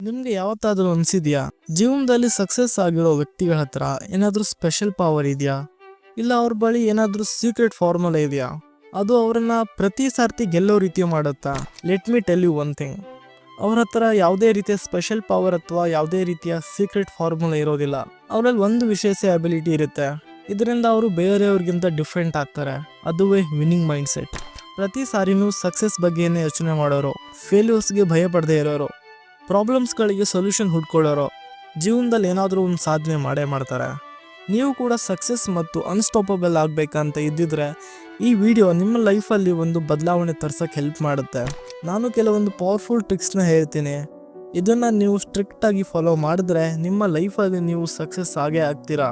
ನಿಮ್ಗೆ ಯಾವತ್ತಾದ್ರೂ ಅನ್ಸಿದ್ಯಾ ಜೀವನದಲ್ಲಿ ಸಕ್ಸಸ್ ಆಗಿರೋ ವ್ಯಕ್ತಿಗಳ ಹತ್ರ ಏನಾದ್ರೂ ಸ್ಪೆಷಲ್ ಪವರ್ ಇದೆಯಾ, ಇಲ್ಲ ಅವ್ರ ಬಳಿ ಏನಾದ್ರೂ ಸೀಕ್ರೆಟ್ ಫಾರ್ಮುಲಾ ಇದೆಯಾ, ಅದು ಅವರನ್ನ ಪ್ರತಿ ಸಾರ್ತಿ ಗೆಲ್ಲೋ ರೀತಿ ಮಾಡುತ್ತಾ? Let me tell you one thing, ಅವ್ರ ಹತ್ರ ಯಾವುದೇ ರೀತಿಯ ಸ್ಪೆಷಲ್ ಪವರ್ ಅಥವಾ ಯಾವುದೇ ರೀತಿಯ ಸೀಕ್ರೆಟ್ ಫಾರ್ಮುಲಾ ಇರೋದಿಲ್ಲ. ಅವರಲ್ಲಿ ಒಂದು ವಿಶೇಷ ಅಬಿಲಿಟಿ ಇರುತ್ತೆ, ಇದರಿಂದ ಅವರು ಬೇರೆಯವ್ರಿಗಿಂತ ಡಿಫ್ರೆಂಟ್ ಆಗ್ತಾರೆ. ಅದುವೇ ವಿನ್ನಿಂಗ್ ಮೈಂಡ್ ಸೆಟ್. ಪ್ರತಿ ಸಾರಿನೂ ಸಕ್ಸಸ್ ಬಗ್ಗೆನೇ ಯೋಚನೆ ಮಾಡೋರು, ಫೇಲ್ಯೂರ್ಸ್ಗೆ ಭಯ ಪಡದೇ ಇರೋರು, ಪ್ರಾಬ್ಲಮ್ಸ್ಗಳಿಗೆ ಸೊಲ್ಯೂಷನ್ ಹುಡ್ಕೊಳ್ಳೋರು ಜೀವನದಲ್ಲಿ ಏನಾದರೂ ಒಂದು ಸಾಧನೆ ಮಾಡೇ ಮಾಡ್ತಾರೆ. ನೀವು ಕೂಡ ಸಕ್ಸಸ್ ಮತ್ತು ಅನ್ಸ್ಟಾಪಬಲ್ ಆಗಬೇಕಂತ ಇದ್ದಿದ್ರೆ ಈ ವಿಡಿಯೋ ನಿಮ್ಮ ಲೈಫಲ್ಲಿ ಒಂದು ಬದಲಾವಣೆ ತರ್ಸೋಕ್ಕೆ ಹೆಲ್ಪ್ ಮಾಡುತ್ತೆ. ನಾನು ಕೆಲವೊಂದು ಪವರ್ಫುಲ್ ಟ್ರಿಕ್ಸ್ನ ಹೇಳ್ತೀನಿ. ಇದನ್ನು ನೀವು ಸ್ಟ್ರಿಕ್ಟಾಗಿ ಫಾಲೋ ಮಾಡಿದ್ರೆ ನಿಮ್ಮ ಲೈಫಲ್ಲಿ ನೀವು ಸಕ್ಸಸ್ ಆಗೇ ಆಗ್ತೀರಾ.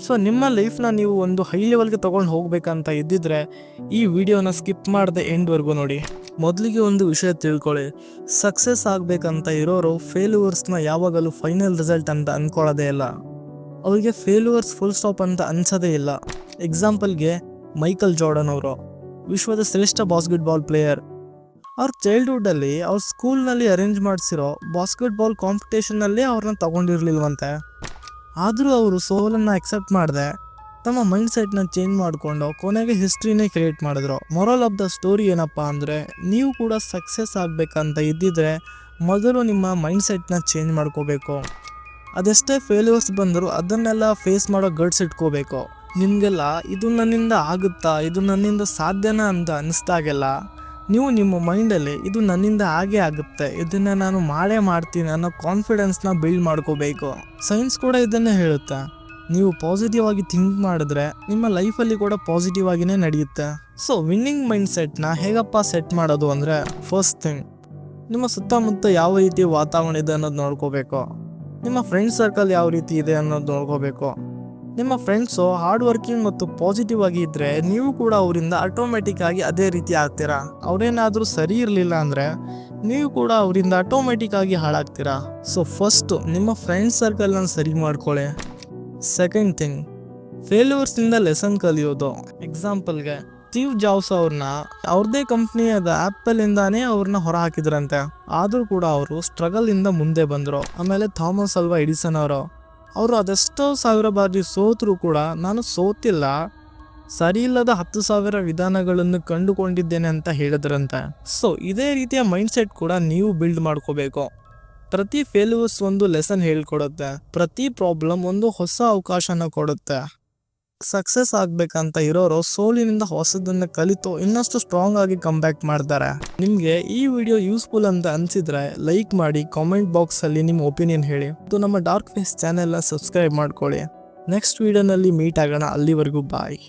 ಸೊ ನಿಮ್ಮ ಲೈಫ್ನ ನೀವು ಒಂದು ಹೈ ಲೆವೆಲ್ಗೆ ತೊಗೊಂಡು ಹೋಗ್ಬೇಕಂತ ಇದ್ದಿದ್ರೆ ಈ ವಿಡಿಯೋನ ಸ್ಕಿಪ್ ಮಾಡದೆ ಎಂಡ್ವರೆಗೂ ನೋಡಿ. ಮೊದಲಿಗೆ ಒಂದು ವಿಷಯ ತಿಳ್ಕೊಳ್ಳಿ, ಸಕ್ಸಸ್ ಆಗಬೇಕಂತ ಇರೋರು ಫೇಲ್ಯೂರ್ಸ್ನ ಯಾವಾಗಲೂ ಫೈನಲ್ ರಿಸಲ್ಟ್ ಅಂತ ಅಂದ್ಕೊಳ್ಳೋದೇ ಇಲ್ಲ. ಅವರಿಗೆ ಫೇಲ್ಯೂರ್ಸ್ ಫುಲ್ ಸ್ಟಾಪ್ ಅಂತ ಅನ್ಸೋದೇ ಇಲ್ಲ. ಎಕ್ಸಾಂಪಲ್ಗೆ ಮೈಕಲ್ ಜಾರ್ಡನ್ ಅವರು, ವಿಶ್ವದ ಶ್ರೇಷ್ಠ ಬಾಸ್ಕೆಟ್ಬಾಲ್ ಪ್ಲೇಯರ್. ಅವ್ರ ಚೈಲ್ಡ್ಹುಡ್ಡಲ್ಲಿ ಅವ್ರ ಸ್ಕೂಲ್ನಲ್ಲಿ ಅರೇಂಜ್ ಮಾಡಿಸಿರೋ ಬಾಸ್ಕೆಟ್ಬಾಲ್ ಕಾಂಪಿಟೇಷನ್ನಲ್ಲಿ ಅವ್ರನ್ನ ತಗೊಂಡಿರ್ಲಿಲ್ವಂತೆ. ಆದರೂ ಅವರು ಸೋಲನ್ನು ಅಕ್ಸೆಪ್ಟ್ ಮಾಡದೆ ತಮ್ಮ ಮೈಂಡ್ ಸೆಟ್ನ ಚೇಂಜ್ ಮಾಡಿಕೊಂಡು ಕೊನೆಗೆ ಹಿಸ್ಟ್ರಿನೇ ಕ್ರಿಯೇಟ್ ಮಾಡಿದ್ರು. ಮೊರಲ್ ಆಫ್ ದ ಸ್ಟೋರಿ ಏನಪ್ಪ ಅಂದರೆ, ನೀವು ಕೂಡ ಸಕ್ಸಸ್ ಆಗಬೇಕಂತ ಇದ್ದಿದ್ರೆ ಮೊದಲು ನಿಮ್ಮ ಮೈಂಡ್ ಸೆಟ್ನ ಚೇಂಜ್ ಮಾಡ್ಕೋಬೇಕು. ಅದೆಷ್ಟೇ ಫೇಲ್ಯೂರ್ಸ್ ಬಂದರೂ ಅದನ್ನೆಲ್ಲ ಫೇಸ್ ಮಾಡೋ ಗಟ್ಸ್ ಇಟ್ಕೋಬೇಕು. ನಿಮಗೆಲ್ಲ ಇದು ನನ್ನಿಂದ ಆಗುತ್ತಾ, ಇದು ನನ್ನಿಂದ ಸಾಧ್ಯನಾ ಅಂತ ಅನ್ನಿಸ್ದಾಗೆಲ್ಲ ನೀವು ನಿಮ್ಮ ಮೈಂಡಲ್ಲಿ ಇದು ನನ್ನಿಂದ ಹಾಗೇ ಆಗುತ್ತೆ, ಇದನ್ನು ನಾನು ಮಾಡೇ ಮಾಡ್ತೀನಿ ಅನ್ನೋ ಕಾನ್ಫಿಡೆನ್ಸ್ನ ಬಿಲ್ಡ್ ಮಾಡ್ಕೋಬೇಕು. ಸೈನ್ಸ್ ಕೂಡ ಇದನ್ನೇ ಹೇಳುತ್ತೆ, ನೀವು ಪಾಸಿಟಿವ್ ಆಗಿ ಥಿಂಕ್ ಮಾಡಿದ್ರೆ ನಿಮ್ಮ ಲೈಫಲ್ಲಿ ಕೂಡ ಪಾಸಿಟಿವ್ ಆಗಿನೇ ನಡೆಯುತ್ತೆ. ಸೊ ವಿನ್ನಿಂಗ್ ಮೈಂಡ್ ಸೆಟ್ನ ಹೇಗಪ್ಪ ಸೆಟ್ ಮಾಡೋದು ಅಂದರೆ, ಫಸ್ಟ್ ಥಿಂಗ್, ನಿಮ್ಮ ಸುತ್ತಮುತ್ತ ಯಾವ ರೀತಿ ವಾತಾವರಣ ಇದೆ ಅನ್ನೋದು ನೋಡ್ಕೋಬೇಕು. ನಿಮ್ಮ ಫ್ರೆಂಡ್ ಸರ್ಕಲ್ ಯಾವ ರೀತಿ ಇದೆ ಅನ್ನೋದು ನೋಡ್ಕೋಬೇಕು. ನಿಮ್ಮ ಫ್ರೆಂಡ್ಸು ಹಾರ್ಡ್ ವರ್ಕಿಂಗ್ ಮತ್ತು ಪಾಸಿಟಿವ್ ಆಗಿ ಇದ್ದರೆ ನೀವು ಕೂಡ ಅವರಿಂದ ಆಟೋಮೆಟಿಕ್ ಆಗಿ ಅದೇ ರೀತಿ ಆಗ್ತೀರಾ. ಅವರೇನಾದರೂ ಸರಿ ಇರಲಿಲ್ಲ ಅಂದರೆ ನೀವು ಕೂಡ ಅವರಿಂದ ಆಟೋಮೆಟಿಕ್ ಆಗಿ ಹಾಳಾಗ್ತೀರಾ. ಸೊ ಫಸ್ಟು ನಿಮ್ಮ ಫ್ರೆಂಡ್ ಸರ್ಕಲ್ನ ಸರಿ ಮಾಡ್ಕೊಳ್ಳಿ. ಸೆಕೆಂಡ್ ಥಿಂಗ್, ಫೇಲ್ಯೂರ್ಸ್ನಿಂದ ಲೆಸನ್ ಕಲಿಯೋದು. ಎಕ್ಸಾಂಪಲ್ಗೆ ಸ್ಟೀವ್ ಜಾಬ್ಸ್ ಅವ್ರನ್ನ ಅವ್ರದ್ದೇ ಕಂಪ್ನಿಯಾದ ಆ್ಯಪಲಿಂದಾನೇ ಅವ್ರನ್ನ ಹೊರ ಹಾಕಿದ್ರಂತೆ. ಆದರೂ ಕೂಡ ಅವರು ಸ್ಟ್ರಗಲಿಂದ ಮುಂದೆ ಬಂದರು. ಆಮೇಲೆ ಥಾಮಸ್ ಅಲ್ವಾ ಎಡಿಸನ್ ಅವರು ಅದೆಷ್ಟೋ ಸಾವಿರ ಬಾರಿ ಸೋತರೂ ಕೂಡ ನಾನು ಸೋತಿಲ್ಲ, ಸರಿ ಇಲ್ಲದ 10,000 ವಿಧಾನಗಳನ್ನು ಕಂಡುಕೊಂಡಿದ್ದೇನೆ ಅಂತ ಹೇಳಿದ್ರಂತೆ. ಸೊ ಇದೇ ರೀತಿಯ ಮೈಂಡ್ ಸೆಟ್ ಕೂಡ ನೀವು ಬಿಲ್ಡ್ ಮಾಡ್ಕೋಬೇಕು. ಪ್ರತಿ ಫೇಲ್ಯೂರ್ಸ್ ಒಂದು ಲೆಸನ್ ಹೇಳ್ಕೊಡುತ್ತೆ, ಪ್ರತಿ ಪ್ರಾಬ್ಲಮ್ ಒಂದು ಹೊಸ ಅವಕಾಶನ ಕೊಡುತ್ತೆ. ಸಕ್ಸಸ್ ಆಗಬೇಕಂತ ಇರೋರು ಸೋಲಿನಿಂದ ಹೊಸದನ್ನು ಕಲಿತು ಇನ್ನಷ್ಟು ಸ್ಟ್ರಾಂಗ್ ಆಗಿ ಕಂಬ್ಯಾಕ್ ಮಾಡ್ತಾರೆ. ನಿಮಗೆ ಈ ವಿಡಿಯೋ ಯೂಸ್ಫುಲ್ ಅಂತ ಅನಿಸಿದ್ರೆ ಲೈಕ್ ಮಾಡಿ, ಕಾಮೆಂಟ್ ಬಾಕ್ಸಲ್ಲಿ ನಿಮ್ಮ ಒಪಿನಿಯನ್ ಹೇಳಿ. ಇದು ನಮ್ಮ ಡಾರ್ಕ್ ಫೇಸ್ ಚಾನೆಲ್ನ ಸಬ್ಸ್ಕ್ರೈಬ್ ಮಾಡ್ಕೊಳ್ಳಿ. ನೆಕ್ಸ್ಟ್ ವಿಡಿಯೋನಲ್ಲಿ ಮೀಟ್ ಆಗೋಣ. ಅಲ್ಲಿವರೆಗೂ ಬಾಯ್.